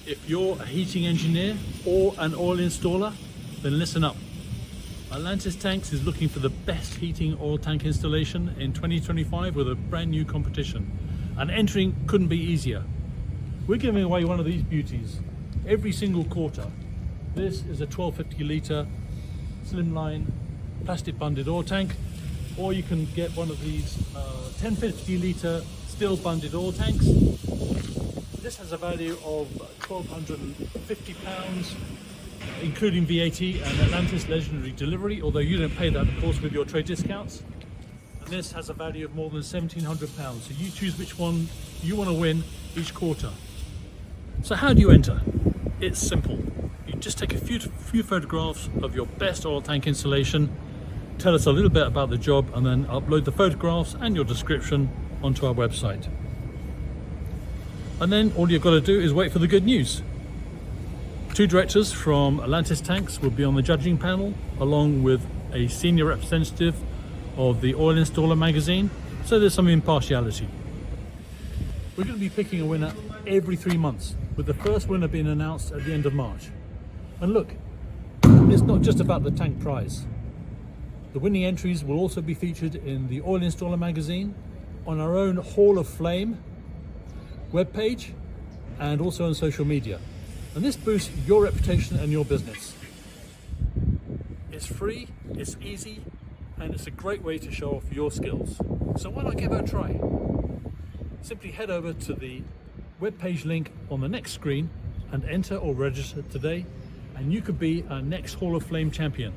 If you're a heating engineer or an oil installer, then listen up. Atlantis Tanks is looking for the best heating oil tank installation in 2025 with a brand new competition. And entering couldn't be easier. We're giving away one of these beauties every single quarter. This is a 1250 litre slimline plastic bunded oil tank, or you can get one of these 1050 litre steel bunded oil tanks. This has a value of £1,250, including VAT and Atlantis legendary delivery, although you don't pay that, of course, with your trade discounts. And this has a value of more than £1,700, so you choose which one you want to win each quarter. So how do you enter? It's simple. You just take a few photographs of your best oil tank installation, tell us a little bit about the job, and then upload the photographs and your description onto our website. And then all you've got to do is wait for the good news. 2 directors from Atlantis Tanks will be on the judging panel, along with a senior representative of the Oil Installer magazine, so there's some impartiality. We're going to be picking a winner every 3 months, with the first winner being announced at the end of March. And look, it's not just about the tank prize. The winning entries will also be featured in the Oil Installer magazine, on our own Hall of Flame webpage, and also on social media. And this boosts your reputation and your business. It's free, it's easy, and it's a great way to show off your skills. So why not give it a try? Simply head over to the webpage link on the next screen and enter or register today, and you could be our next Hall of Flame champion.